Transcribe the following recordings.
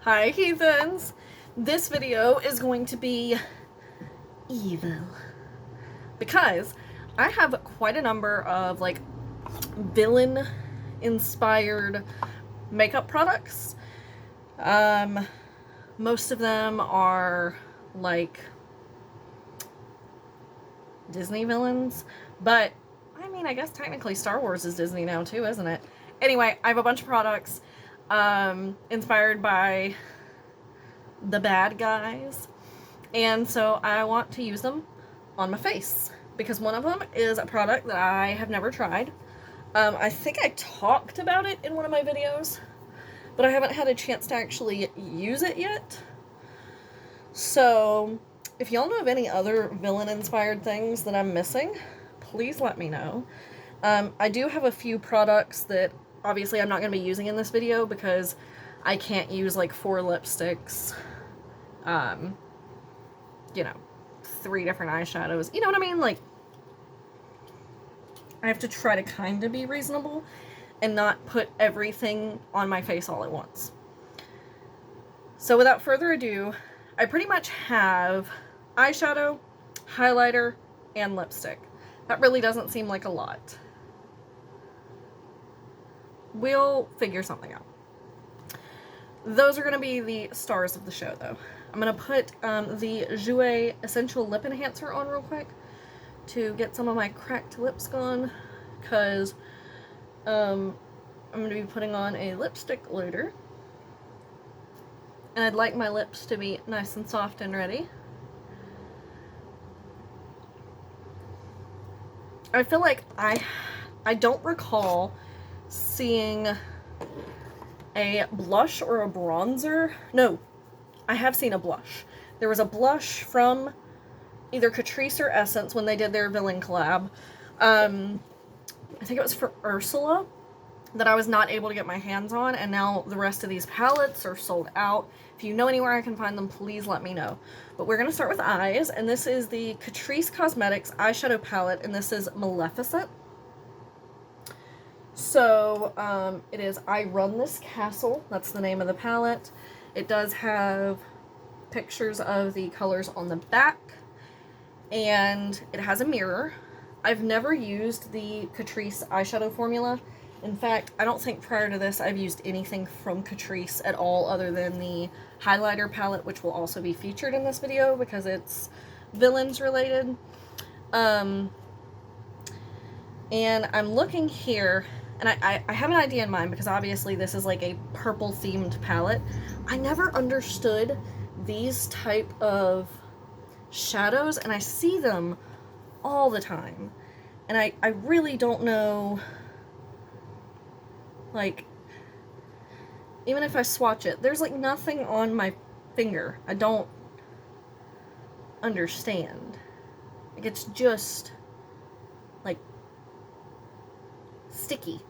Hi heathens! This video is going to be evil because I have quite a number of like villain inspired makeup products. Most of them are like Disney villains, but I mean, I guess technically Star Wars is Disney now too, isn't it? Anyway, I have a bunch of products inspired by the bad guys, and so I want to use them on my face because one of them is a product that I have never tried. I think I talked about it in one of my videos, but I haven't had a chance to actually use it yet. So if y'all know of any other villain inspired things that I'm missing, please let me know. I do have a few products that obviously I'm not going to be using in this video because I can't use like 4 lipsticks, you know, 3 different eyeshadows, you know what I mean? Like, I have to try to kind of be reasonable and not put everything on my face all at once. So without further ado, I pretty much have eyeshadow, highlighter, and lipstick. That really doesn't seem like a lot. We'll figure something out. Those are going to be the stars of the show, though. I'm going to put the Jouer Essential Lip Enhancer on real quick to get some of my cracked lips gone, because I'm going to be putting on a lipstick later. And I'd like my lips to be nice and soft and ready. I feel like I don't recall seeing a blush or a bronzer. No, I have seen a blush. There was a blush from either Catrice or Essence when they did their villain collab. I think it was for Ursula that I was not able to get my hands on, and now the rest of these palettes are sold out. If you know anywhere I can find them, please let me know. But we're going to start with eyes, and this is the Catrice Cosmetics eyeshadow palette, and this is Maleficent. So, it is I Run This Castle. That's the name of the palette. It does have pictures of the colors on the back, and it has a mirror. I've never used the Catrice eyeshadow formula. In fact, I don't think prior to this I've used anything from Catrice at all other than the highlighter palette, which will also be featured in this video because it's villains related. And I'm looking here, and I have an idea in mind because obviously this is like a purple themed palette. I never understood these type of shadows, and I see them all the time. And I really don't know, like, even if I swatch it, there's like nothing on my finger. I don't understand. Like, it's just like sticky.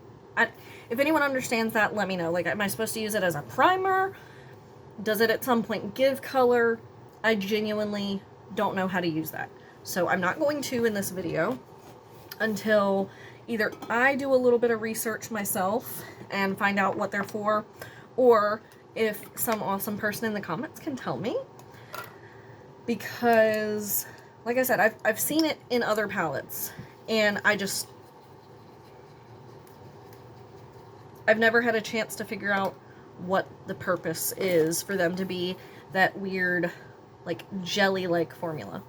If anyone understands that, let me know. Like, am I supposed to use it as a primer? Does it at some point give color? I genuinely don't know how to use that. So I'm not going to in this video until either I do a little bit of research myself and find out what they're for, or if some awesome person in the comments can tell me. Because, like I said, I've seen it in other palettes, and I've never had a chance to figure out what the purpose is for them to be that weird, like, jelly-like formula.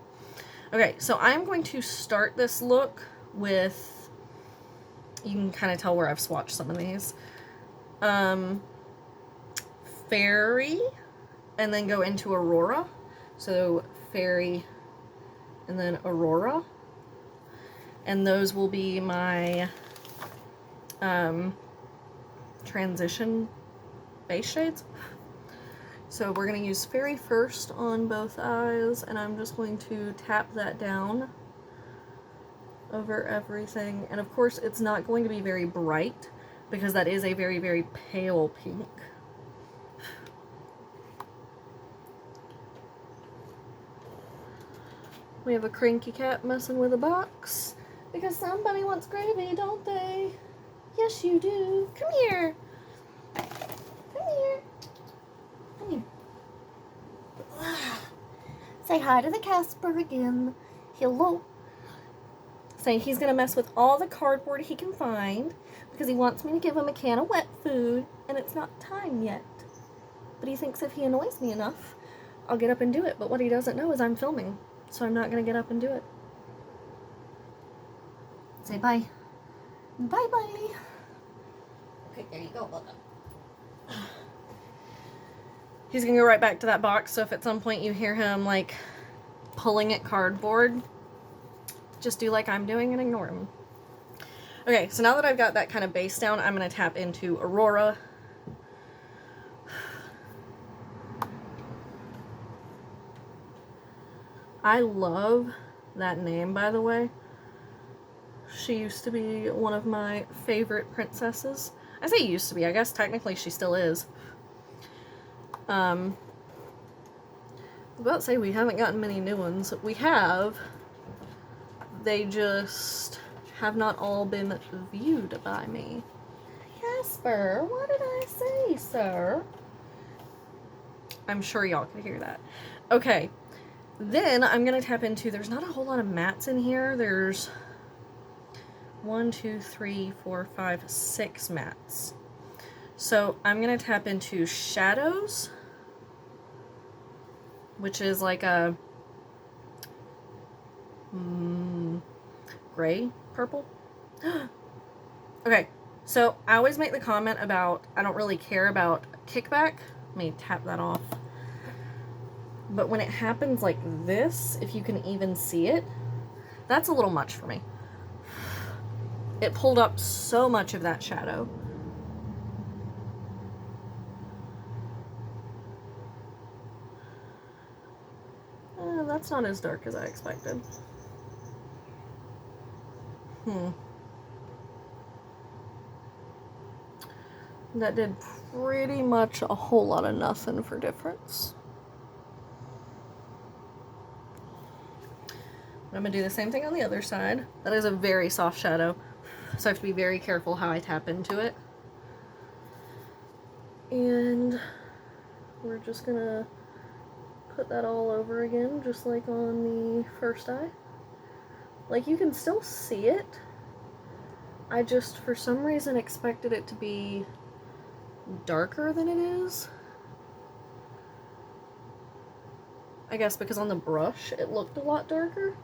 Okay, so I'm going to start this look with, you can kind of tell where I've swatched some of these, Fairy, and then go into Aurora. So Fairy, and then Aurora. And those will be my transition base shades. So we're going to use Fairy first on both eyes, and I'm just going to tap that down over everything. And of course it's not going to be very bright because that is a very, very pale pink. We have a cranky cat messing with a box because somebody wants gravy, don't they? Yes, you do. Come here. Come here. Come here. Say hi to the Casper again. Hello. Saying he's going to mess with all the cardboard he can find because he wants me to give him a can of wet food, and it's not time yet. But he thinks if he annoys me enough, I'll get up and do it. But what he doesn't know is I'm filming, so I'm not going to get up and do it. Say bye. Bye-bye. Okay, there you go, Bubba. He's going to go right back to that box, so if at some point you hear him, like, pulling at cardboard, just do like I'm doing and ignore him. Okay, so now that I've got that kind of base down, I'm going to tap into Aurora. I love that name, by the way. She used to be one of my favorite princesses. I say used to be, I guess technically she still is. I was about to say we haven't gotten many new ones. We have. They just have not all been viewed by me. Casper, what did I say, sir? I'm sure y'all can hear that. Okay, then I'm going to tap into, there's not a whole lot of mats in here. There's 1, 2, 3, 4, 5, 6 mats. So I'm going to tap into Shadows, which is like a gray, purple. Okay, so I always make the comment about I don't really care about kickback. Let me tap that off. But when it happens like this, if you can even see it, that's a little much for me. It pulled up so much of that shadow. That's not as dark as I expected. That did pretty much a whole lot of nothing for difference. I'm going to do the same thing on the other side. That is a very soft shadow, so I have to be very careful how I tap into it. And we're just going to put that all over again, just like on the first eye. Like, you can still see it. I just, for some reason, expected it to be darker than it is. I guess because on the brush, it looked a lot darker.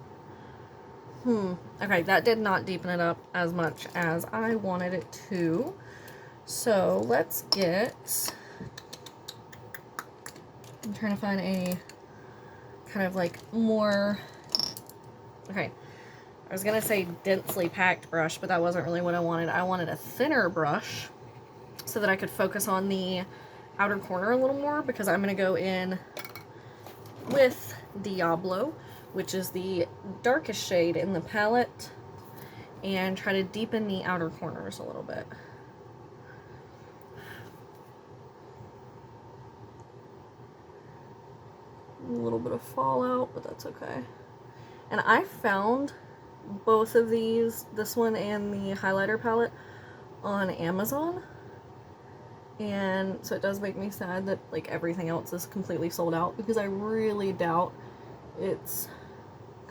Okay, that did not deepen it up as much as I wanted it to. So, let's get... I'm trying to find a kind of like more... Okay, I was gonna say densely packed brush, but that wasn't really what I wanted. I wanted a thinner brush so that I could focus on the outer corner a little more, because I'm gonna go in with Diablo, which is the darkest shade in the palette, and try to deepen the outer corners a little bit. A little bit of fallout, but that's okay. And I found both of these, this one and the highlighter palette, on Amazon. And so it does make me sad that like everything else is completely sold out, because I really doubt it's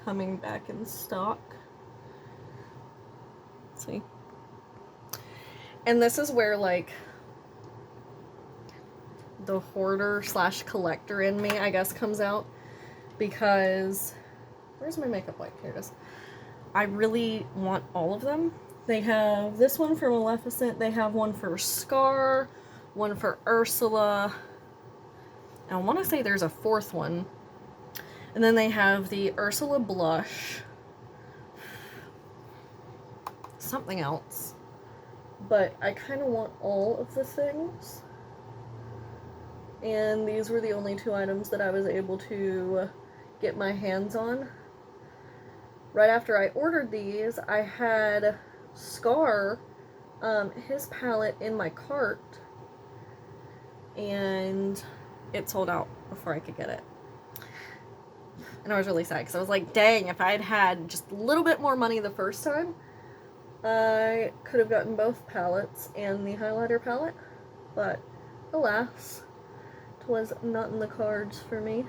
coming back in stock. Let's see. And this is where like the hoarder slash collector in me, I guess, comes out, because where's my makeup wipe? Here it is. I really want all of them. They have this one for Maleficent, they have one for Scar, one for Ursula, and I want to say there's a fourth one. And then they have the Ursula blush, something else, but I kind of want all of the things. And these were the only two items that I was able to get my hands on. Right after I ordered these, I had Scar, his palette in my cart, and it sold out before I could get it. And I was really sad, because I was like, dang, if I had had just a little bit more money the first time, I could have gotten both palettes and the highlighter palette. But alas, 'twas not in the cards for me.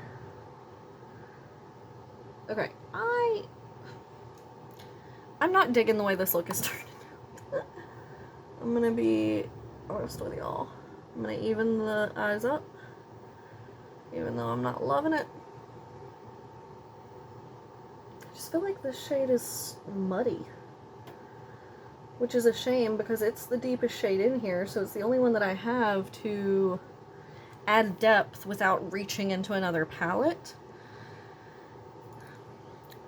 Okay, I'm not digging the way this look is turning out. I'm gonna be honest with y'all. I'm gonna even the eyes up, even though I'm not loving it. I just feel like this shade is muddy, which is a shame because it's the deepest shade in here, so it's the only one that I have to add depth without reaching into another palette.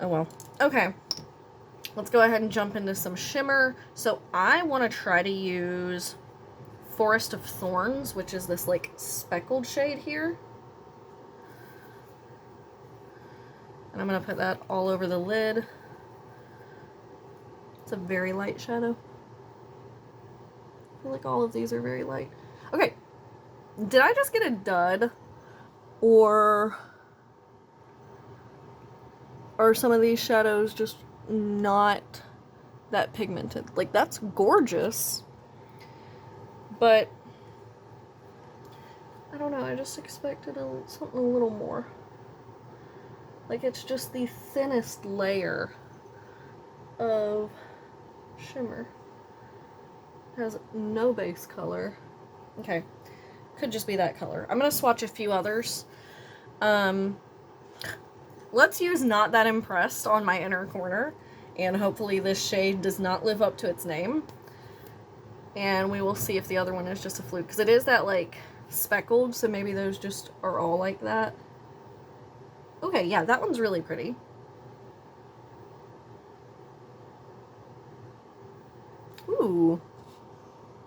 Oh well. Okay. Let's go ahead and jump into some shimmer. So I want to try to use Forest of Thorns, which is this like speckled shade here. And I'm going to put that all over the lid. It's a very light shadow. I feel like all of these are very light. Okay. Did I just get a dud? Or are some of these shadows just not that pigmented? Like, that's gorgeous, but I don't know, I just expected something a little more. Like, it's just the thinnest layer of shimmer. It has no base color. Okay, could just be that color. I'm gonna swatch a few others. Let's use Not That Impressed on my inner corner, and hopefully this shade does not live up to its name. And we will see if the other one is just a fluke, because it is that, like, speckled, so maybe those just are all like that. Okay, yeah, that one's really pretty. Ooh.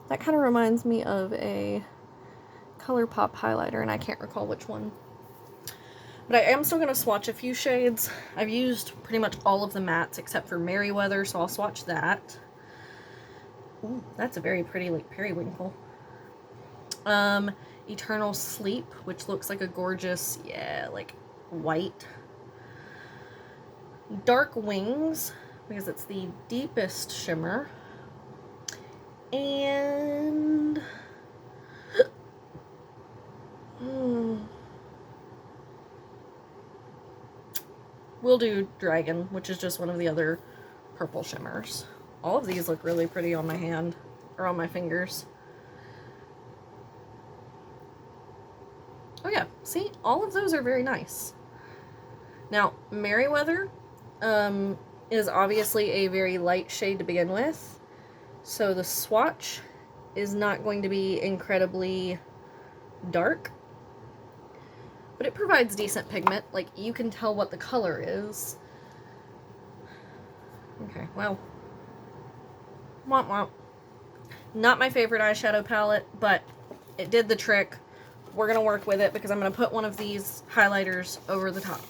That kind of reminds me of a ColourPop highlighter, and I can't recall which one. But I am still going to swatch a few shades. I've used pretty much all of the mattes except for Merryweather, so I'll swatch that. Ooh, that's a very pretty, like, periwinkle. Eternal Sleep, which looks like a gorgeous, yeah, like, white. Dark Wings, because it's the deepest shimmer. And... we'll do Dragon, which is just one of the other purple shimmers. All of these look really pretty on my hand, or on my fingers. Oh yeah, see? All of those are very nice. Now, Merryweather is obviously a very light shade to begin with, so the swatch is not going to be incredibly dark. But it provides decent pigment. Like, you can tell what the color is. Okay, well. Womp womp. Not my favorite eyeshadow palette, but it did the trick. We're going to work with it because I'm going to put one of these highlighters over the top.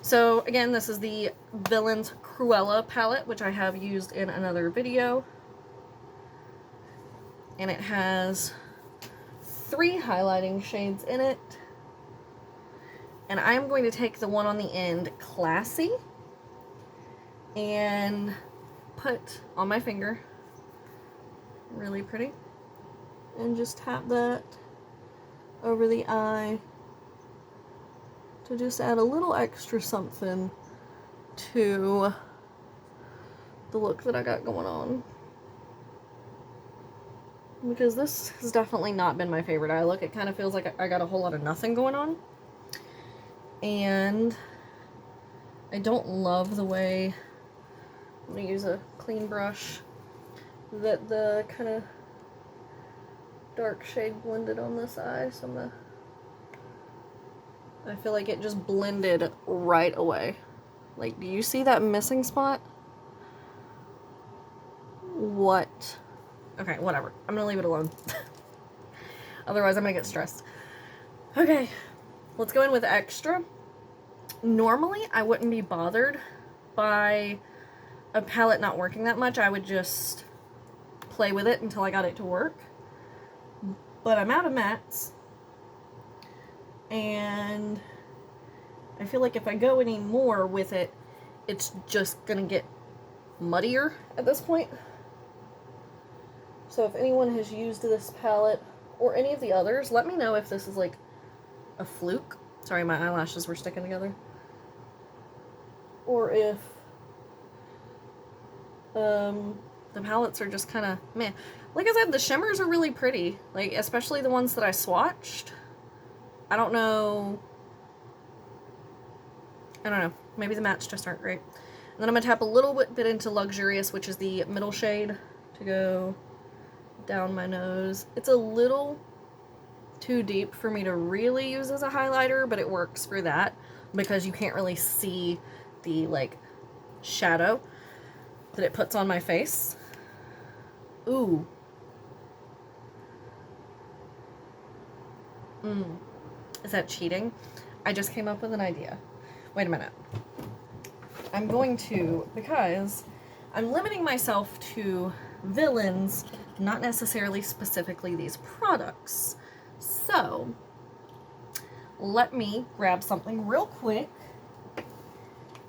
So, again, this is the Villains Cruella palette, which I have used in another video. And it has 3 highlighting shades in it. And I'm going to take the one on the end, Classy, and put on my finger, really pretty, and just tap that over the eye to just add a little extra something to the look that I got going on. Because this has definitely not been my favorite eye look. It kind of feels like I got a whole lot of nothing going on. And I don't love the way, I'm going to use a clean brush, that the kind of dark shade blended on this eye. So I'm going to, I feel like it just blended right away. Like, do you see that missing spot? What? Okay, whatever. I'm going to leave it alone. Otherwise, I'm going to get stressed. Okay, let's go in with Extra. Normally, I wouldn't be bothered by a palette not working that much. I would just play with it until I got it to work. But I'm out of mattes. And I feel like if I go any more with it, it's just gonna get muddier at this point. So if anyone has used this palette, or any of the others, let me know if this is like a fluke. Sorry, my eyelashes were sticking together. or if the palettes are just kind of meh. Like I said, the shimmers are really pretty, like especially the ones that I swatched. I don't know, maybe the mattes just aren't great. And then I'm gonna tap a little bit into Luxurious, which is the middle shade, to go down my nose. It's a little too deep for me to really use as a highlighter, but it works for that because you can't really see the like shadow that it puts on my face. Ooh. Is that cheating? I just came up with an idea. Wait a minute. I'm going to, because I'm limiting myself to villains, not necessarily specifically these products. So, let me grab something real quick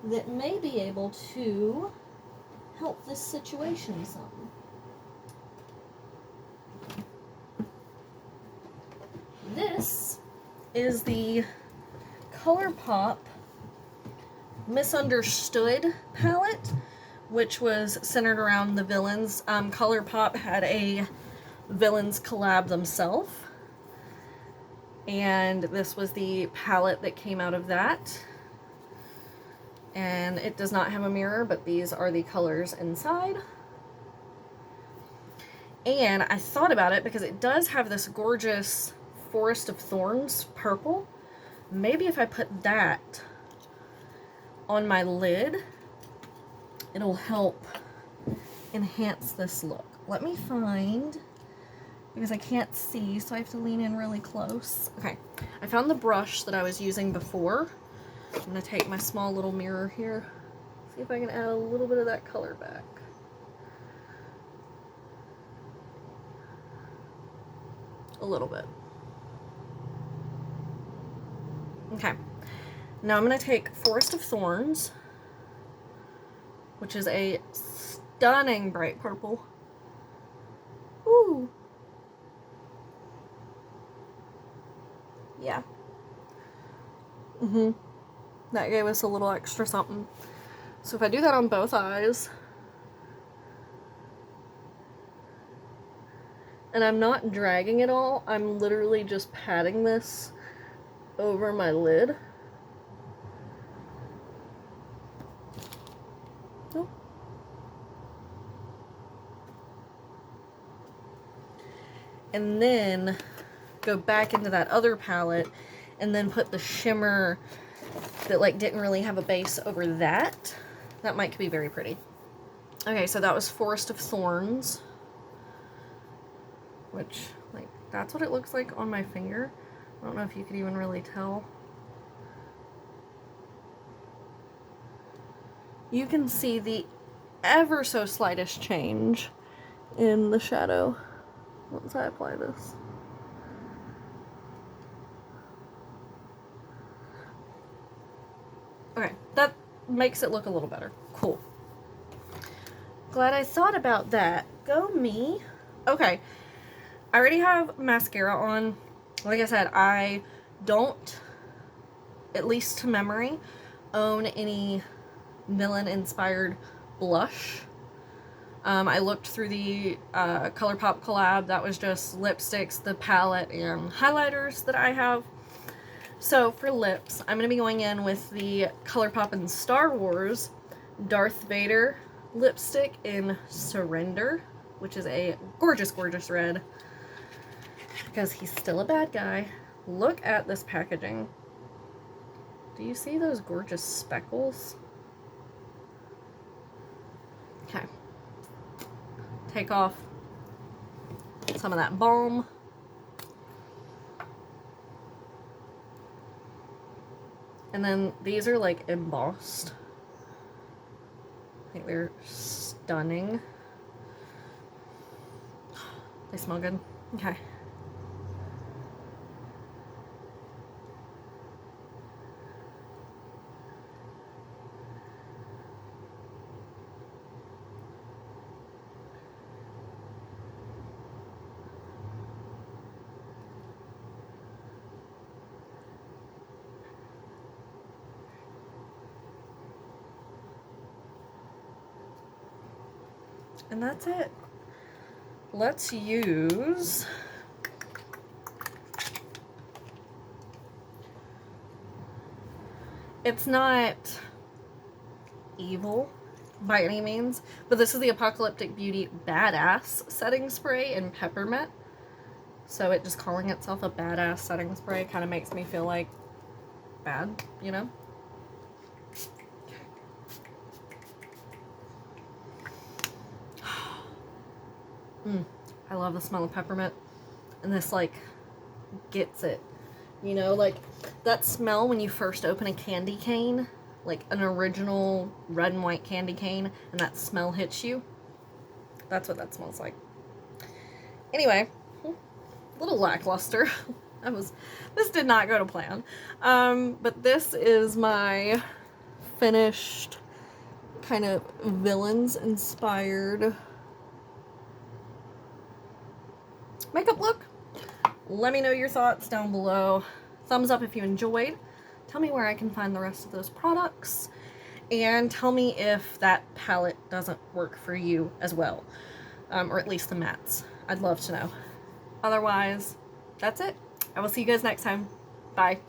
that may be able to help this situation some. This is the ColourPop Misunderstood palette, which was centered around the villains. ColourPop had a villains collab themselves, and this was the palette that came out of that. And it does not have a mirror, but these are the colors inside. And I thought about it because it does have this gorgeous Forest of Thorns purple. Maybe if I put that on my lid, it'll help enhance this look. Let me find, because I can't see, so I have to lean in really close. Okay, I found the brush that I was using before. I'm gonna take my small little mirror here, see if I can add a little bit of that color back. A little bit. Okay, now I'm gonna take Forest of Thorns, which is a stunning bright purple. Ooh. Yeah. That gave us a little extra something. So if I do that on both eyes, and I'm not dragging it all, I'm literally just patting this over my lid. Oh. And then go back into that other palette and then put the shimmer that like didn't really have a base over that. That might be very pretty. Okay, so that was Forest of Thorns, which like that's what it looks like on my finger. I don't know if you could even really tell. You can see the ever so slightest change in the shadow once I apply this. Okay, that makes it look a little better. Cool. Glad I thought about that. Go me. Okay, I already have mascara on. Like I said, I don't, at least to memory, own any villain-inspired blush. I looked through the ColourPop collab. That was just lipsticks, the palette, and highlighters that I have. So for lips, I'm going to be going in with the ColourPop and Star Wars Darth Vader lipstick in Surrender, which is a gorgeous, gorgeous red, because he's still a bad guy. Look at this packaging. Do you see those gorgeous speckles? Okay. Take off some of that balm. And then these are like embossed. I think they're stunning. They smell good. Okay. And that's it. Let's use... It's not evil by any means, but this is the Apocalyptic Beauty Badass Setting Spray in Peppermint. So it just calling itself a badass setting spray kind of makes me feel like bad, you know? I love the smell of peppermint, and this like gets it, you know, like that smell when you first open a candy cane, like an original red and white candy cane, and that smell hits you. That's what that smells like. Anyway, a little lackluster. This did not go to plan. But this is my finished kind of villains inspired makeup look. Let me know your thoughts down below. Thumbs up if you enjoyed. Tell me where I can find the rest of those products. And tell me if that palette doesn't work for you as well. Or at least the mattes. I'd love to know. Otherwise, that's it. I will see you guys next time. Bye.